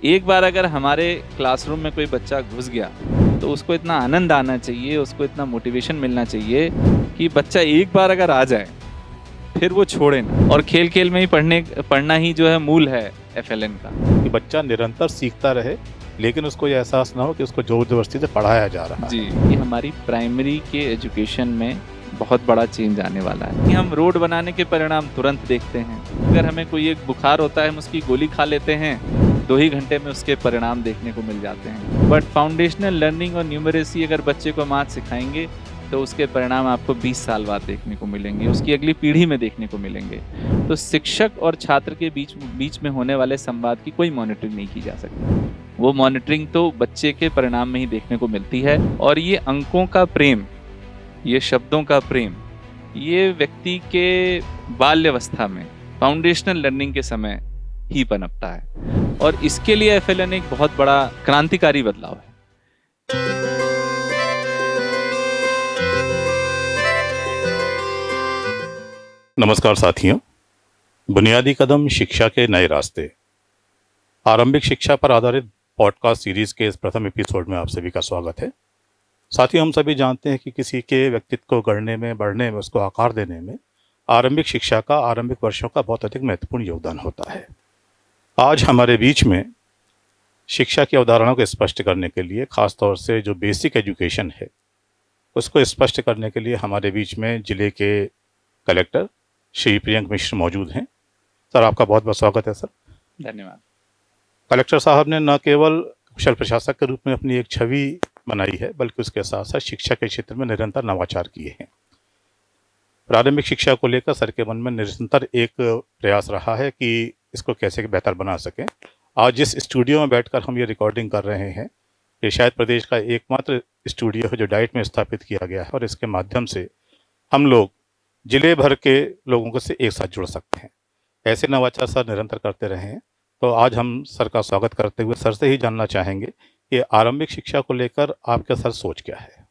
एक बार अगर हमारे क्लासरूम में कोई बच्चा घुस गया तो उसको इतना आनंद आना चाहिए, उसको इतना मोटिवेशन मिलना चाहिए कि बच्चा एक बार अगर आ जाए फिर वो छोड़े ना। और खेल खेल में ही पढ़ना ही जो है मूल है FLN का। कि बच्चा निरंतर सीखता रहे, लेकिन उसको ये एहसास ना हो कि उसको जोर जबरदस्ती से पढ़ाया जा रहा जी, है। ये हमारी प्राइमरी के एजुकेशन में बहुत बड़ा चेंज आने वाला है कि हम रोड बनाने के परिणाम तुरंत देखते हैं। अगर हमें कोई एक बुखार होता है, हम उसकी गोली खा लेते हैं, 2 ही घंटे में उसके परिणाम देखने को मिल जाते हैं। बट फाउंडेशनल लर्निंग और न्यूमरेसी अगर बच्चे को मैथ सिखाएंगे तो उसके परिणाम आपको 20 साल बाद देखने को मिलेंगे, उसकी अगली पीढ़ी में देखने को मिलेंगे। तो शिक्षक और छात्र के बीच में होने वाले संवाद की कोई मॉनिटरिंग नहीं की जा सकती। वो मॉनिटरिंग तो बच्चे के परिणाम में ही देखने को मिलती है। और ये अंकों का प्रेम, ये शब्दों का प्रेम, ये व्यक्ति के बाल्यावस्था में फाउंडेशनल लर्निंग के समय ही पनपता है। और इसके लिए FLN एक बहुत बड़ा क्रांतिकारी बदलाव है। नमस्कार साथियों, बुनियादी कदम शिक्षा के नए रास्ते, आरंभिक शिक्षा पर आधारित पॉडकास्ट सीरीज के इस प्रथम एपिसोड में आप सभी का स्वागत है। साथियों, हम सभी जानते हैं कि किसी के व्यक्तित्व को गढ़ने में, बढ़ने में, उसको आकार देने में आरंभिक शिक्षा का, आरंभिक वर्षों का बहुत अधिक महत्वपूर्ण योगदान होता है। आज हमारे बीच में शिक्षा की अवधारणा को स्पष्ट करने के लिए, खासतौर से जो बेसिक एजुकेशन है उसको स्पष्ट करने के लिए हमारे बीच में जिले के कलेक्टर श्री प्रियंक मिश्र मौजूद हैं। सर, आपका बहुत बहुत स्वागत है। सर, धन्यवाद। कलेक्टर साहब ने न केवल कुशल प्रशासक के रूप में अपनी एक छवि बनाई है, बल्कि उसके साथ साथ शिक्षा के क्षेत्र में निरंतर नवाचार किए हैं। प्रारंभिक शिक्षा को लेकर सर के मन में निरंतर एक प्रयास रहा है कि इसको कैसे बेहतर बना सकें। आज जिस स्टूडियो में बैठकर हम ये रिकॉर्डिंग कर रहे हैं, ये शायद प्रदेश का एकमात्र स्टूडियो है जो डाइट में स्थापित किया गया है, और इसके माध्यम से हम लोग जिले भर के लोगों को से एक साथ जुड़ सकते हैं। ऐसे नवाचार सर निरंतर करते रहे हैं। तो आज हम सर का स्वागत करते हुए सर से ही जानना चाहेंगे कि आरंभिक शिक्षा को लेकर आपका सर सोच क्या है।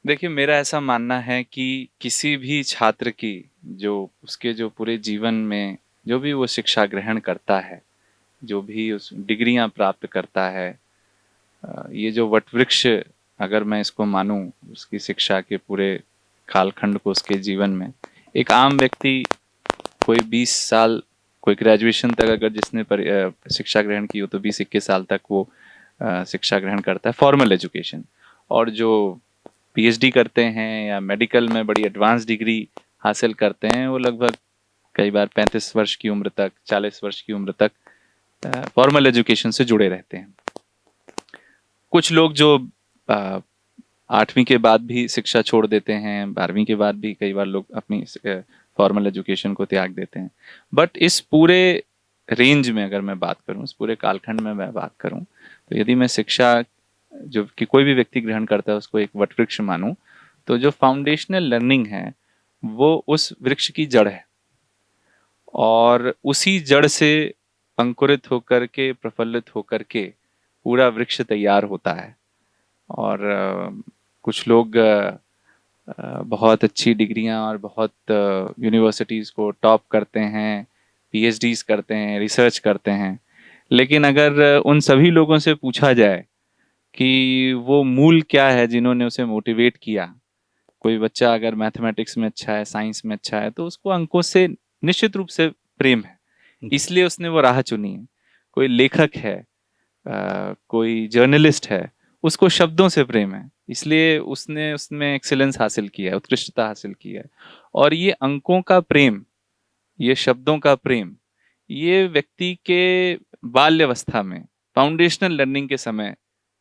देखिए, मेरा ऐसा मानना है कि किसी भी छात्र की जो उसके जो पूरे जीवन में जो भी वो शिक्षा ग्रहण करता है, जो भी उस डिग्रियां प्राप्त करता है, ये जो वटवृक्ष अगर मैं इसको मानूं उसकी शिक्षा के पूरे कालखंड को, उसके जीवन में एक आम व्यक्ति कोई 20 साल, कोई ग्रेजुएशन तक अगर जिसने शिक्षा ग्रहण की हो तो 20-21 साल तक वो शिक्षा ग्रहण करता है, फॉर्मल एजुकेशन। और जो PhD करते हैं या मेडिकल में बड़ी एडवांस डिग्री हासिल करते हैं, वो लगभग कई बार 35 वर्ष की उम्र तक, 40 वर्ष की उम्र तक फॉर्मल एजुकेशन से जुड़े रहते हैं। कुछ लोग जो 8वीं के बाद भी शिक्षा छोड़ देते हैं, 12वीं के बाद भी कई बार लोग अपनी फॉर्मल एजुकेशन को त्याग देते हैं। बट इस पूरे रेंज में अगर मैं बात करूं, इस पूरे कालखंड में मैं बात करूं, तो यदि मैं शिक्षा जो कि कोई भी व्यक्ति ग्रहण करता है उसको एक वटवृक्ष मानूं, तो जो फाउंडेशनल लर्निंग है वो उस वृक्ष की जड़ है, और उसी जड़ से अंकुरित होकर के, प्रफुल्लित होकर के पूरा वृक्ष तैयार होता है। और कुछ लोग बहुत अच्छी डिग्रियां और बहुत यूनिवर्सिटीज़ को टॉप करते हैं, PhDs करते हैं, रिसर्च करते हैं, लेकिन अगर उन सभी लोगों से पूछा जाए कि वो मूल क्या है जिन्होंने उसे मोटिवेट किया, कोई बच्चा अगर मैथमेटिक्स में अच्छा है, साइंस में अच्छा है, तो उसको अंकों से निश्चित रूप से प्रेम है, इसलिए उसने वो राह चुनी है। कोई लेखक है, कोई जर्नलिस्ट है, उसको शब्दों से प्रेम है, इसलिए उसने उसमें एक्सीलेंस हासिल किया है, उत्कृष्टता हासिल की है। और ये अंकों का प्रेम, ये शब्दों का प्रेम, ये व्यक्ति के बाल्यावस्था में फाउंडेशनल लर्निंग के समय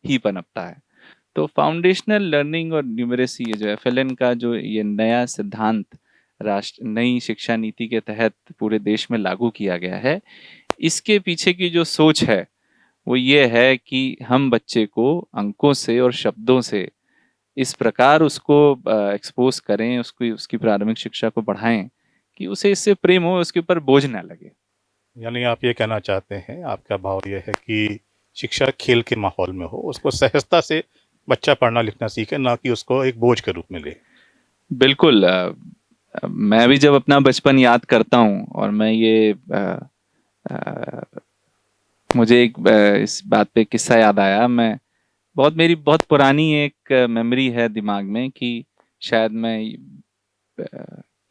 ही पनपता है। तो फाउंडेशनल लर्निंग और न्यूमरेसी, ये जो FLN का जो ये नया सिद्धांत राष्ट्र नई शिक्षा नीति के तहत पूरे देश में लागू किया गया है, इसके पीछे की जो सोच है वो ये है कि हम बच्चे को अंकों से और शब्दों से इस प्रकार उसको एक्सपोज करें, उसकी उसकी प्रारंभिक शिक्षा को बढ़ाएं कि उसे इससे प्रेम हो, उसके ऊपर बोझ ना लगे। यानी आप ये कहना चाहते हैं, आपका भाव ये है कि शिक्षा खेल के माहौल में हो, उसको सहजता से बच्चा पढ़ना लिखना सीखे, ना कि उसको एक बोझ के रूप में ले। बिल्कुल। मैं भी जब अपना बचपन याद करता हूँ और मैं ये मुझे एक इस बात पे किस्सा याद आया। मेरी बहुत पुरानी एक मेमोरी है दिमाग में कि शायद मैं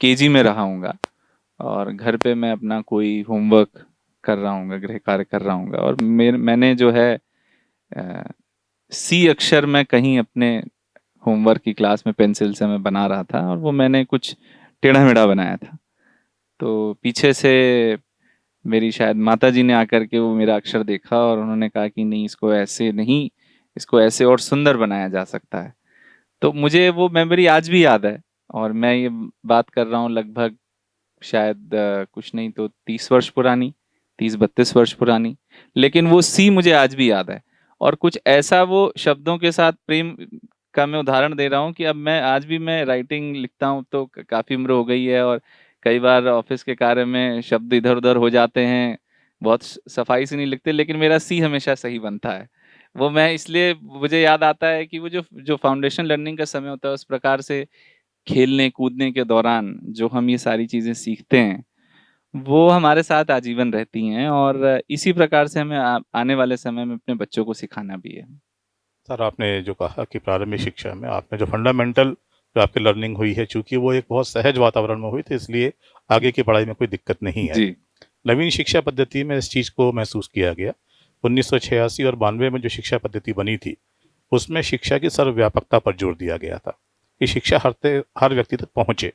केजी में रहा हूँगा और घर पे मैं अपना कोई होमवर्क कर रहा हूँगा, गृह कार्य कर रहा हूँगा, और मैंने जो है सी अक्षर में कहीं अपने होमवर्क की क्लास में पेंसिल से मैं बना रहा था, और वो मैंने कुछ टेढ़ा मेढ़ा बनाया था। तो पीछे से मेरी शायद माताजी ने आकर के वो मेरा अक्षर देखा और उन्होंने कहा कि नहीं, इसको ऐसे नहीं, इसको ऐसे और सुंदर बनाया जा सकता है। तो मुझे वो मेमोरी आज भी याद है, और मैं ये बात कर रहा हूँ लगभग शायद कुछ नहीं तो 30 वर्ष पुरानी, 30-32 वर्ष पुरानी। लेकिन वो सी मुझे आज भी याद है, और कुछ ऐसा वो शब्दों के साथ प्रेम का मैं उदाहरण दे रहा हूँ कि अब मैं आज भी मैं राइटिंग लिखता हूँ तो काफ़ी उम्र हो गई है, और कई बार ऑफिस के कार्य में शब्द इधर उधर हो जाते हैं, बहुत सफाई से नहीं लिखते, लेकिन मेरा सी हमेशा सही बनता है। वो मैं इसलिए मुझे याद आता है कि वो जो जो फाउंडेशन लर्निंग का समय होता है, उस प्रकार से खेलने कूदने के दौरान जो हम ये सारी चीज़ें सीखते हैं, वो हमारे साथ आजीवन रहती हैं, और इसी प्रकार से हमें आने वाले समय में अपने बच्चों को सिखाना भी है। सर, आपने जो कहा कि प्रारंभिक शिक्षा में आपने जो फंडामेंटल जो आपकी लर्निंग हुई है, चूंकि वो एक बहुत सहज वातावरण में हुई थी, इसलिए आगे की पढ़ाई में कोई दिक्कत नहीं आई। जी, नवीन शिक्षा पद्धति में इस चीज़ को महसूस किया गया। 1986 और 92 में जो शिक्षा पद्धति बनी थी, उसमें शिक्षा की सर्वव्यापकता पर जोर दिया गया था कि शिक्षा हर व्यक्ति तक पहुंचे।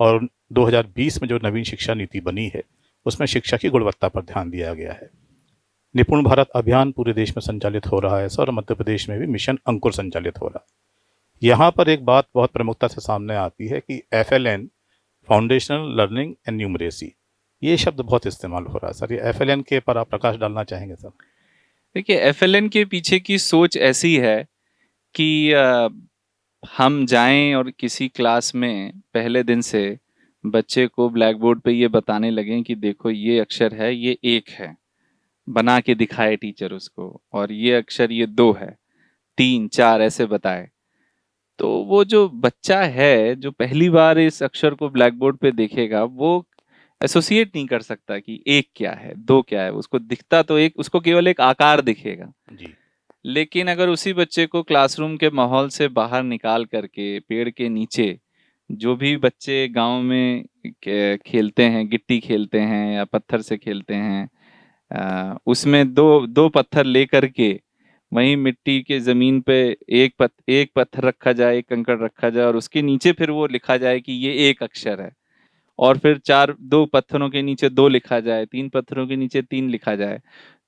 और 2020 में जो नवीन शिक्षा नीति बनी है, उसमें शिक्षा की गुणवत्ता पर ध्यान दिया गया है। निपुण भारत अभियान पूरे देश में संचालित हो रहा है सर, और मध्य प्रदेश में भी मिशन अंकुर संचालित हो रहा है। यहाँ पर एक बात बहुत प्रमुखता से सामने आती है कि FLN, foundational learning and numeracy, ये शब्द बहुत इस्तेमाल हो रहा है सर। ये FLN के पर आप प्रकाश डालना चाहेंगे सर? देखिए एफएलएन के पीछे की सोच ऐसी है कि हम जाएं और किसी क्लास में पहले दिन से बच्चे को ब्लैक बोर्ड पे ये बताने लगें कि देखो ये अक्षर है, ये एक है, बना के दिखाए टीचर उसको, और ये अक्षर ये दो है, 3-4 ऐसे बताए। तो वो जो बच्चा है जो पहली बार इस अक्षर को ब्लैक बोर्ड पे देखेगा, वो एसोसिएट नहीं कर सकता कि एक क्या है, दो क्या है। उसको दिखता तो एक, उसको केवल एक आकार दिखेगा। जी। लेकिन अगर उसी बच्चे को क्लासरूम के माहौल से बाहर निकाल करके पेड़ के नीचे, जो भी बच्चे गांव में खेलते हैं, गिट्टी खेलते हैं या पत्थर से खेलते हैं, उसमें दो दो पत्थर लेकर के वहीं मिट्टी के जमीन पे एक पत्थर रखा जाए, एक कंकड़ रखा जाए, और उसके नीचे फिर वो लिखा जाए कि ये एक अक्षर है। और फिर चार, दो पत्थरों के नीचे दो लिखा जाए, तीन पत्थरों के नीचे तीन लिखा जाए।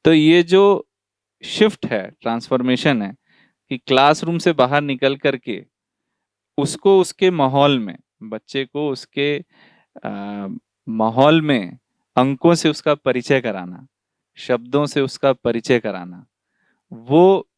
तो ये जो शिफ्ट है, ट्रांसफॉर्मेशन है, कि क्लासरूम से बाहर निकल करके उसको उसके माहौल में, बच्चे को उसके माहौल में अंकों से उसका परिचय कराना, शब्दों से उसका परिचय कराना, वो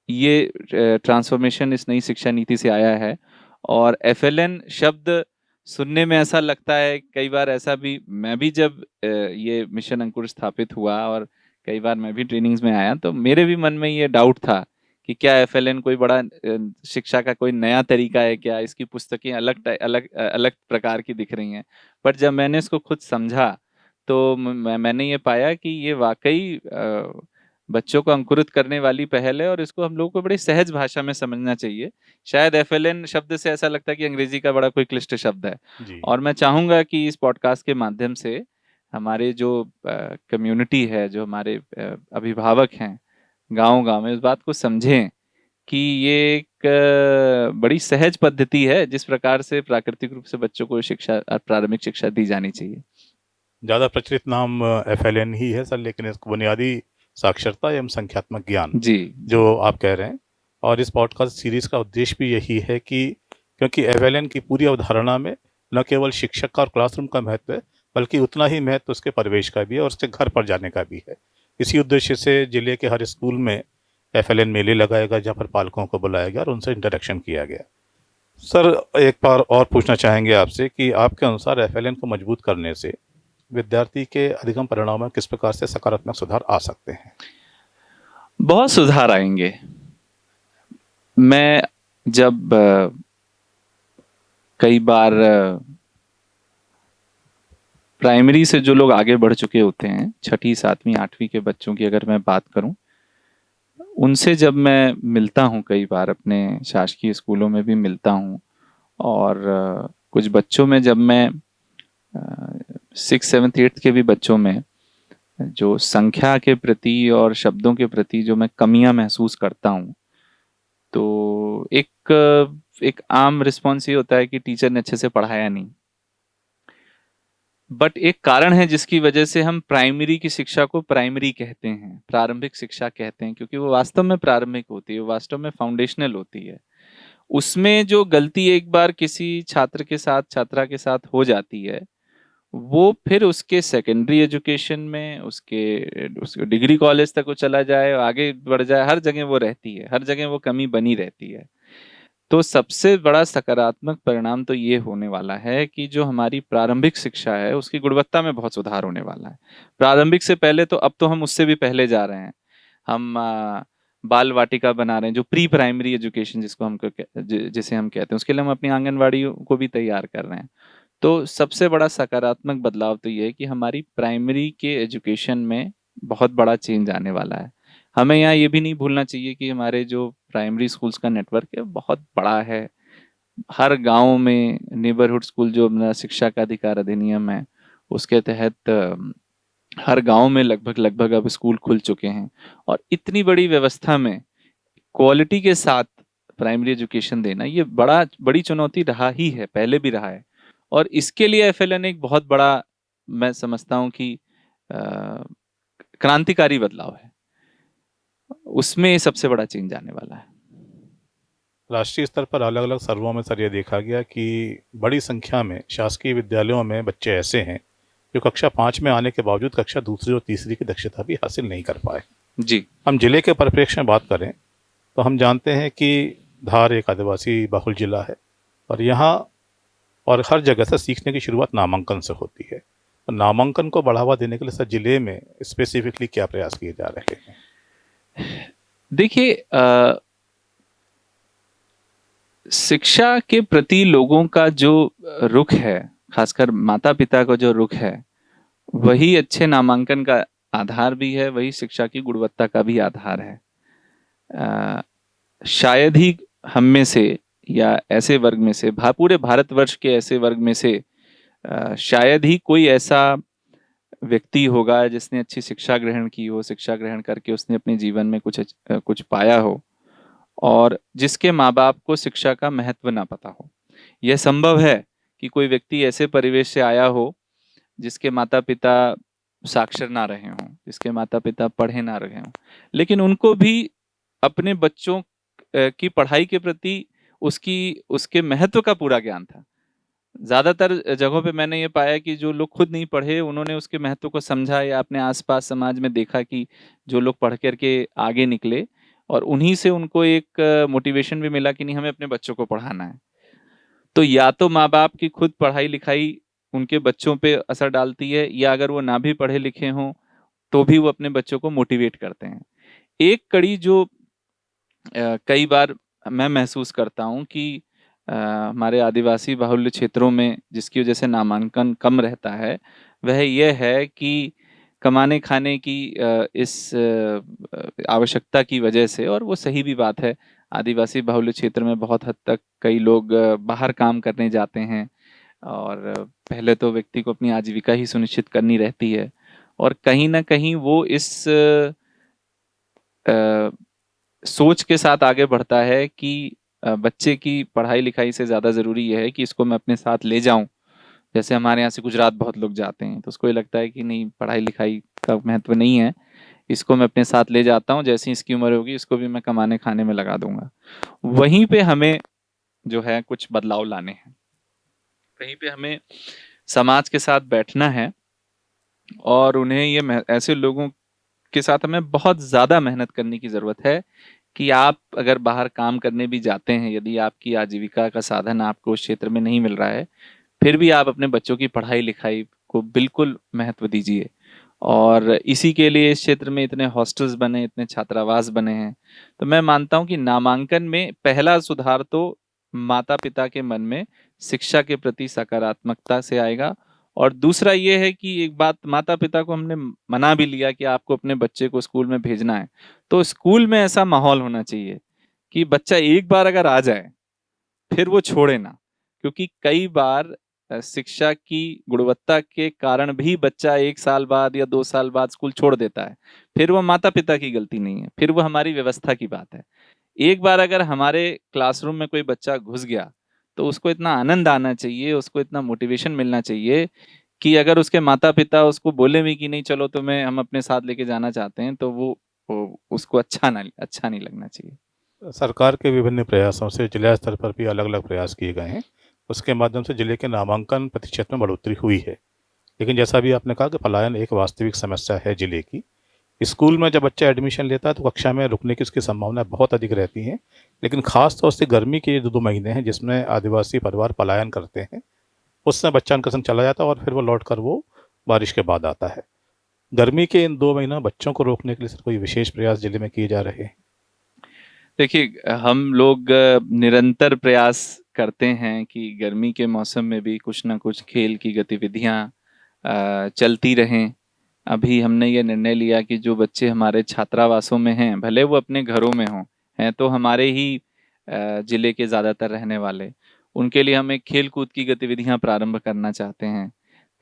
ये ट्रांसफॉर्मेशन इस नई शिक्षा नीति से आया है। और एफएलएन शब्द सुनने में ऐसा लगता है, कई बार ऐसा भी, मैं भी जब ये मिशन अंकुर स्थापित हुआ और कई बार मैं भी ट्रेनिंग्स में आया, तो मेरे भी मन में ये डाउट था कि क्या एफएलएन कोई बड़ा शिक्षा का कोई नया तरीका है क्या, इसकी पुस्तकें अलग प्रकार की दिख रही हैं। पर जब मैंने इसको खुद समझा, तो मैंने ये पाया कि ये वाकई बच्चों को अंकुरित करने वाली पहल है, और इसको हम लोगों को बड़ी सहज भाषा में समझना चाहिए। शायद एफएलएन शब्द से ऐसा लगता है कि अंग्रेजी का बड़ा कोई क्लिष्ट शब्द है। जी। और मैं चाहूंगा कि इस पॉडकास्ट के माध्यम से हमारे जो कम्युनिटी है, जो हमारे अभिभावक हैं गांव गांव में, उस बात को समझें कि ये एक बड़ी सहज पद्धति है जिस प्रकार से प्राकृतिक रूप से बच्चों को शिक्षा, प्रारंभिक शिक्षा दी जानी चाहिए। ज़्यादा प्रचलित नाम FLN ही है सर, लेकिन इसको बुनियादी साक्षरता एवं संख्यात्मक ज्ञान जी, जी, जो आप कह रहे हैं, और इस पॉडकास्ट सीरीज का उद्देश्य भी यही है कि क्योंकि FLN की पूरी अवधारणा में न केवल शिक्षक का और क्लासरूम का महत्व है, बल्कि उतना ही महत्व उसके परिवेश का भी है और उसके घर पर जाने का भी है। इसी उद्देश्य से जिले के हर स्कूल में FLN मेले लगाया गया, जहाँ पर पालकों को बुलाया गया और उनसे इंटरेक्शन किया गया। सर, एक बार और पूछना चाहेंगे आपसे कि आपके अनुसार FLN को मजबूत करने से विद्यार्थी के अधिगम परिणामों में किस प्रकार से सकारात्मक सुधार आ सकते हैं? बहुत सुधार आएंगे। मैं जब कई बार प्राइमरी से जो लोग आगे बढ़ चुके होते हैं, छठी, सातवीं, आठवीं के बच्चों की अगर मैं बात करूं, उनसे जब मैं मिलता हूं, कई बार अपने शासकीय स्कूलों में भी मिलता हूं, और कुछ बच्चों में जब मैं 6, 7, 8 के भी बच्चों में जो संख्या के प्रति और शब्दों के प्रति जो मैं कमियां महसूस करता हूं, तो एक आम रिस्पॉन्स ये होता है कि टीचर ने अच्छे से पढ़ाया नहीं। बट एक कारण है जिसकी वजह से हम प्राइमरी की शिक्षा को प्राइमरी कहते हैं, प्रारंभिक शिक्षा कहते हैं, क्योंकि वो वास्तव में प्रारंभिक होती है, वो वास्तव में फाउंडेशनल होती है। उसमें जो गलती एक बार किसी छात्र के साथ, छात्रा के साथ हो जाती है, वो फिर उसके सेकेंडरी एजुकेशन में, उसके डिग्री कॉलेज तक वो चला जाए, आगे बढ़ जाए, हर जगह वो रहती है, हर जगह वो कमी बनी रहती है। तो सबसे बड़ा सकारात्मक परिणाम तो ये होने वाला है कि जो हमारी प्रारंभिक शिक्षा है उसकी गुणवत्ता में बहुत सुधार होने वाला है। प्रारंभिक से पहले तो अब तो हम उससे भी पहले जा रहे हैं। हम बाल वाटिका बना रहे हैं, जो प्री प्राइमरी एजुकेशन जिसको जिसे हम कहते हैं, उसके लिए हम अपनी आंगनवाड़ी को भी तैयार कर रहे हैं। तो सबसे बड़ा सकारात्मक बदलाव तो ये है कि हमारी प्राइमरी के एजुकेशन में बहुत बड़ा चेंज आने वाला है। हमें यहाँ ये भी नहीं भूलना चाहिए कि हमारे जो प्राइमरी स्कूल्स का नेटवर्क है बहुत बड़ा है। हर गांव में नेबरहुड स्कूल, जो अपना शिक्षा का अधिकार अधिनियम है उसके तहत हर गांव में लगभग लगभग अब स्कूल खुल चुके हैं, और इतनी बड़ी व्यवस्था में क्वालिटी के साथ प्राइमरी एजुकेशन देना ये बड़ी चुनौती रहा ही है, पहले भी रहा है। और इसके लिए एफएलएन एक बहुत बड़ा, मैं समझता हूँ कि क्रांतिकारी बदलाव है, उसमें सबसे बड़ा चेंज आने वाला है। राष्ट्रीय स्तर पर अलग अलग सर्वों में सर ये देखा गया कि बड़ी संख्या में शासकीय विद्यालयों में बच्चे ऐसे हैं जो कक्षा 5 में आने के बावजूद कक्षा दूसरी और तीसरी की दक्षता भी हासिल नहीं कर पाए। जी। हम जिले के परिप्रेक्ष्य में बात करें तो हम जानते हैं कि धार एक आदिवासी बहुल जिला है, और यहाँ और हर जगह से सीखने की शुरुआत नामांकन से होती है। तो नामांकन को बढ़ावा देने के लिए सर जिले में स्पेसिफिकली क्या प्रयास किए जा रहे हैं? देखिए, शिक्षा के प्रति लोगों का जो रुख है, खासकर माता पिता का जो रुख है, वही अच्छे नामांकन का आधार भी है, वही शिक्षा की गुणवत्ता का भी आधार है। शायद ही हम में से या ऐसे वर्ग में से, पूरे भारतवर्ष के ऐसे वर्ग में से शायद ही कोई ऐसा व्यक्ति होगा जिसने अच्छी शिक्षा ग्रहण की हो, शिक्षा ग्रहण करके उसने अपने जीवन में कुछ पाया हो, और जिसके माँ बाप को शिक्षा का महत्व ना पता हो। यह संभव है कि कोई व्यक्ति ऐसे परिवेश से आया हो जिसके माता पिता साक्षर ना रहे हों, जिसके माता पिता पढ़े ना रहे हों, लेकिन उनको भी अपने बच्चों की पढ़ाई के प्रति उसके महत्व का पूरा ज्ञान था। ज्यादातर जगहों पे मैंने ये पाया कि जो लोग खुद नहीं पढ़े उन्होंने उसके महत्व को समझा, या अपने आसपास समाज में देखा कि जो लोग पढ़ करके आगे निकले, और उन्हीं से उनको एक मोटिवेशन भी मिला कि नहीं, हमें अपने बच्चों को पढ़ाना है। तो या तो माँ बाप की खुद पढ़ाई लिखाई उनके बच्चों पे असर डालती है, या अगर वो ना भी पढ़े लिखे हों तो भी वो अपने बच्चों को मोटिवेट करते हैं। एक कड़ी जो कई बार मैं महसूस करता हूँ कि हमारे आदिवासी बाहुल्य क्षेत्रों में जिसकी वजह से नामांकन कम रहता है, वह यह है कि कमाने खाने की इस आवश्यकता की वजह से, और वो सही भी बात है, आदिवासी बाहुल्य क्षेत्र में बहुत हद तक कई लोग बाहर काम करने जाते हैं, और पहले तो व्यक्ति को अपनी आजीविका ही सुनिश्चित करनी रहती है, और कहीं ना कहीं वो इस सोच के साथ आगे बढ़ता है कि बच्चे की पढ़ाई लिखाई से ज़्यादा ज़रूरी यह है कि इसको मैं अपने साथ ले जाऊं। जैसे हमारे यहाँ से गुजरात बहुत लोग जाते हैं, तो उसको ये लगता है कि नहीं, पढ़ाई लिखाई का महत्व नहीं है, इसको मैं अपने साथ ले जाता हूँ, जैसी इसकी उम्र होगी इसको भी मैं कमाने खाने में लगा दूंगा। वहीं पे हमें जो है कुछ बदलाव लाने हैं, कहीं पे हमें समाज के साथ बैठना है, और उन्हें ऐसे लोगों के साथ हमें बहुत ज़्यादा मेहनत करने की ज़रूरत है कि आप अगर बाहर काम करने भी जाते हैं, यदि आपकी आजीविका का साधन आपको उस क्षेत्र में नहीं मिल रहा है, फिर भी आप अपने बच्चों की पढ़ाई लिखाई को बिल्कुल महत्व दीजिए। और इसी के लिए इस क्षेत्र में इतने हॉस्टल्स बने, इतने छात्रावास बने हैं। तो मैं मानता हूं कि नामांकन में पहला सुधार तो माता पिता के मन में शिक्षा के प्रति सकारात्मकता से आएगा, और दूसरा ये है कि एक बात, माता पिता को हमने मना भी लिया कि आपको अपने बच्चे को स्कूल में भेजना है, तो स्कूल में ऐसा माहौल होना चाहिए कि बच्चा एक बार अगर आ जाए फिर वो छोड़े ना। क्योंकि कई बार शिक्षा की गुणवत्ता के कारण भी बच्चा 1 साल बाद या 2 साल बाद स्कूल छोड़ देता है। फिर वो माता पिता की गलती नहीं है, फिर वो हमारी व्यवस्था की बात है। एक बार अगर हमारे क्लासरूम में कोई बच्चा घुस गया तो उसको इतना आनंद आना चाहिए, उसको इतना मोटिवेशन मिलना चाहिए कि अगर उसके माता पिता उसको बोले भी कि नहीं चलो तुम्हें हम अपने साथ लेके जाना चाहते हैं, तो वो उसको अच्छा नहीं लगना चाहिए। सरकार के विभिन्न प्रयासों से जिला स्तर पर भी अलग अलग प्रयास किए गए हैं। उसके माध्यम से जिले के नामांकन प्रतिशत में बढ़ोतरी हुई है। लेकिन जैसा भी आपने कहा कि पलायन एक वास्तविक समस्या है जिले की। स्कूल में जब बच्चा एडमिशन लेता है तो कक्षा में रुकने की उसकी संभावना बहुत अधिक रहती है। लेकिन खास तौर से गर्मी के 2 महीने हैं जिसमें आदिवासी परिवार पलायन करते हैं, उसमें बच्चा उनके संग चला जाता है और फिर वो लौट कर वो बारिश के बाद आता है। गर्मी के इन 2 महीनों बच्चों को रोकने के लिए सर कोई विशेष प्रयास जिले में किए जा रहे हैं? देखिए, हम लोग निरंतर प्रयास करते हैं कि गर्मी के मौसम में भी कुछ ना कुछ खेल की गतिविधियां चलती रहें। अभी हमने ये निर्णय लिया कि जो बच्चे हमारे छात्रावासों में हैं, भले वो अपने घरों में हों, हैं तो हमारे ही जिले के ज़्यादातर रहने वाले, उनके लिए हम एक खेल कूद की गतिविधियां प्रारंभ करना चाहते हैं,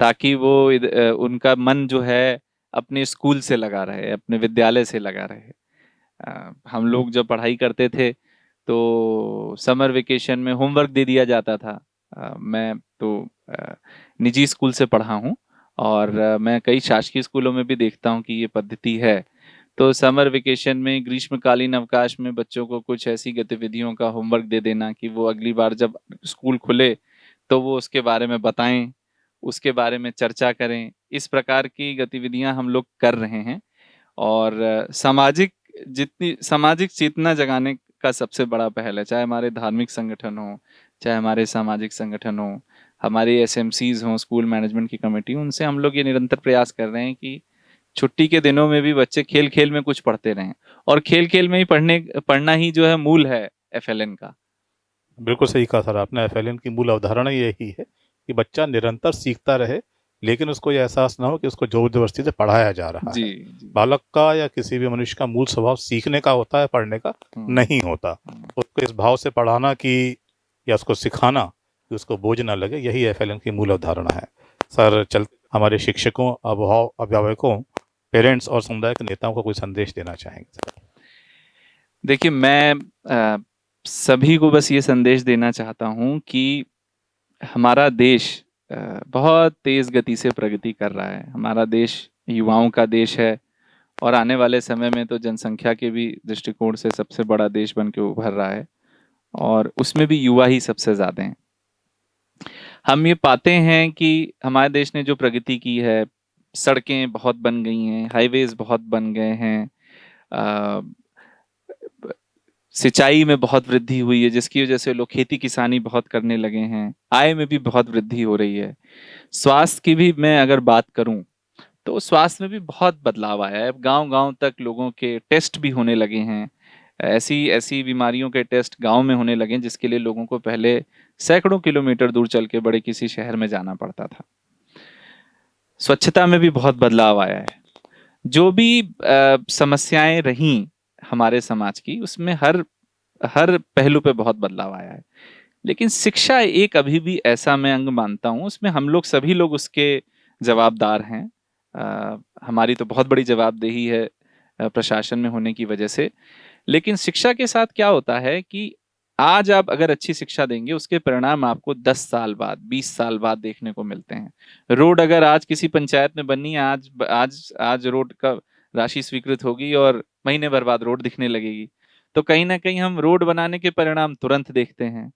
ताकि उनका मन जो है अपने स्कूल से लगा रहे, अपने विद्यालय से लगा रहे। हम लोग जब पढ़ाई करते थे तो समर वेकेशन में होमवर्क दे दिया जाता था। मैं तो निजी स्कूल से पढ़ा हूँ, और मैं कई शासकीय स्कूलों में भी देखता हूँ कि ये पद्धति है। तो समर वेकेशन में, ग्रीष्मकालीन अवकाश में बच्चों को कुछ ऐसी गतिविधियों का होमवर्क दे देना कि वो अगली बार जब स्कूल खुले तो वो उसके बारे में बताएं, उसके बारे में चर्चा करें। इस प्रकार की गतिविधियां हम लोग कर रहे हैं। और जितनी सामाजिक चेतना जगाने का सबसे बड़ा पहल है, चाहे हमारे धार्मिक संगठन हो, चाहे हमारे सामाजिक संगठन हो, हमारे एसएमसीज हों, स्कूल मैनेजमेंट की कमेटी, उनसे हम लोग ये निरंतर प्रयास कर रहे हैं कि छुट्टी के दिनों में भी बच्चे खेल खेल में कुछ पढ़ते रहें। और खेल खेल में ही पढ़ना ही जो है मूल है एफएलएन का। बिल्कुल सही कहा सर आपने। एफएलएन की मूल अवधारणा यही है कि बच्चा निरंतर सीखता रहे, लेकिन उसको ये एहसास ना हो कि उसको जोर जबरदस्ती से पढ़ाया जा रहा जी है। जी। बालक का या किसी भी मनुष्य का मूल स्वभाव सीखने का होता है, पढ़ने का नहीं होता। उसको इस भाव से पढ़ाना कि या उसको सिखाना कि उसको बोझ ना लगे, यही एफएलएन की मूल अवधारणा है। सर, चल हमारे शिक्षकों, अभिभावकों, पेरेंट्स और समुदाय के नेताओं को कोई संदेश देना चाहेंगे सर? देखिए, मैं सभी को बस ये संदेश देना चाहता हूँ कि हमारा देश बहुत तेज गति से प्रगति कर रहा है। हमारा देश युवाओं का देश है, और आने वाले समय में तो जनसंख्या के भी दृष्टिकोण से सबसे बड़ा देश बन के उभर रहा है, और उसमें भी युवा ही सबसे ज्यादा हैं। हम ये पाते हैं कि हमारे देश ने जो प्रगति की है, सड़कें बहुत बन गई हैं, हाईवेज बहुत बन गए हैं, अ, सिंचाई में बहुत वृद्धि हुई है, जिसकी वजह से लोग खेती किसानी बहुत करने लगे हैं, आय में भी बहुत वृद्धि हो रही है। स्वास्थ्य की भी मैं अगर बात करूं तो स्वास्थ्य में भी बहुत बदलाव आया है। अब गांव-गांव तक लोगों के टेस्ट भी होने लगे हैं। ऐसी ऐसी बीमारियों के टेस्ट गांव में होने लगे हैं, जिसके लिए लोगों को पहले सैकड़ों किलोमीटर दूर चल के बड़े किसी शहर में जाना पड़ता था। स्वच्छता में भी बहुत बदलाव आया है। जो भी समस्याएं रहीं हमारे समाज की, उसमें हर हर पहलू पे बहुत बदलाव आया है। लेकिन शिक्षा एक अभी भी ऐसा मैं अंग मानता हूँ, उसमें हम लोग सभी लोग उसके जवाबदार हैं। हमारी तो बहुत बड़ी जवाबदेही है प्रशासन में होने की वजह से। लेकिन शिक्षा के साथ क्या होता है कि आज आप अगर अच्छी शिक्षा देंगे, उसके परिणाम आपको 10 साल बाद, 20 साल बाद देखने को मिलते हैं। रोड अगर आज किसी पंचायत में बननी है, आज आज आज रोड का राशि स्वीकृत होगी और महीने भर बाद रोड दिखने लगेगी। तो कहीं ना कहीं हम रोड बनाने के परिणाम तुरंत देखते हैं।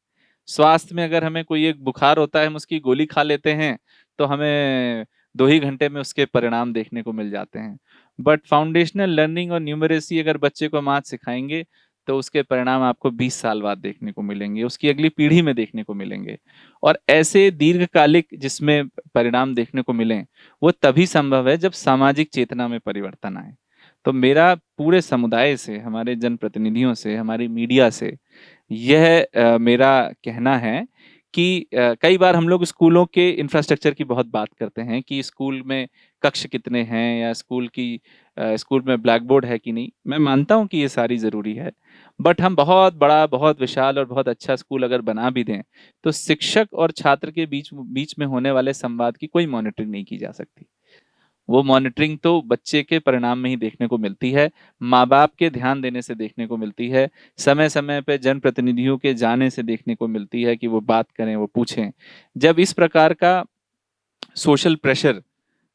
स्वास्थ्य में अगर हमें कोई एक बुखार होता है, हम उसकी गोली खा लेते हैं, तो हमें 2 ही घंटे में उसके परिणाम देखने को मिल जाते हैं। बट फाउंडेशनल लर्निंग और न्यूमरेसी अगर बच्चे को हम आज सिखाएंगे, तो उसके परिणाम आपको 20 साल बाद देखने को मिलेंगे, उसकी अगली पीढ़ी में देखने को मिलेंगे। और ऐसे दीर्घकालिक जिसमें परिणाम देखने को मिलें, वो तभी संभव है जब सामाजिक चेतना में परिवर्तन आए। तो मेरा पूरे समुदाय से, हमारे जनप्रतिनिधियों से, हमारी मीडिया से यह मेरा कहना है कि कई बार हम लोग स्कूलों के इंफ्रास्ट्रक्चर की बहुत बात करते हैं कि स्कूल में कक्ष कितने हैं या स्कूल में ब्लैक बोर्ड है कि नहीं। मैं मानता हूँ कि ये सारी ज़रूरी है, बट हम बहुत बड़ा, बहुत विशाल और बहुत अच्छा स्कूल अगर बना भी दें, तो शिक्षक और छात्र के बीच बीच में होने वाले संवाद की कोई मॉनिटरिंग नहीं की जा सकती। वो मॉनिटरिंग तो बच्चे के परिणाम में ही देखने को मिलती है, माँ-बाप के ध्यान देने से देखने को मिलती है, समय-समय पे जनप्रतिनिधियों के जाने से देखने को मिलती है कि वो बात करें, वो पूछें। जब इस प्रकार का सोशल प्रेशर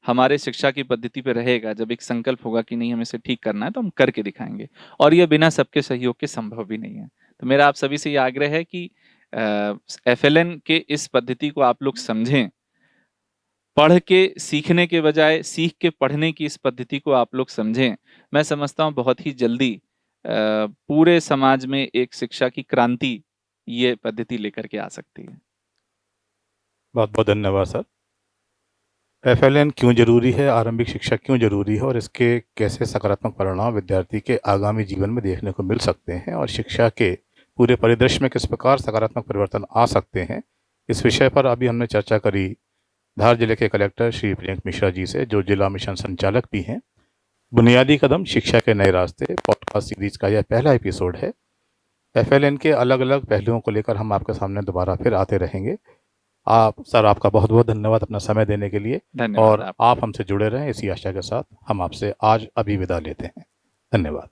हमारे शिक्षा की पद्धति पे रहेगा, जब एक संकल्प होगा कि नहीं हमें इसे ठीक करना है, तो हम करके दिखाएँगे और ये बिना सबके सहयोग के संभव भी नहीं है। तो मेरा आप सभी से ये आग्रह है कि एफएलएन के इस पद्धति को आप लोग समझें। पढ़ के सीखने के बजाय सीख के पढ़ने की इस पद्धति को आप लोग समझें। मैं समझता हूँ बहुत ही जल्दी पूरे समाज में एक शिक्षा की क्रांति ये पद्धति लेकर के आ सकती है। बहुत बहुत धन्यवाद सर। एफएलएन क्यों जरूरी है, आरंभिक शिक्षा क्यों जरूरी है और इसके कैसे सकारात्मक परिणाम विद्यार्थी के आगामी जीवन में देखने को मिल सकते हैं और शिक्षा के पूरे परिदृश्य में किस प्रकार सकारात्मक परिवर्तन आ सकते हैं, इस विषय पर अभी हमने चर्चा करी धार जिले के कलेक्टर श्री प्रियंक मिश्रा जी से, जो जिला मिशन संचालक भी हैं। बुनियादी कदम शिक्षा के नए रास्ते पॉडकास्ट सीरीज का यह पहला एपिसोड है। एफएलएन के अलग अलग पहलुओं को लेकर हम आपके सामने दोबारा फिर आते रहेंगे। आपका बहुत बहुत धन्यवाद अपना समय देने के लिए, धन्यवाद और आपका। आप हमसे जुड़े रहें इसी आशा के साथ हम आपसे आज अभी विदा लेते हैं। धन्यवाद।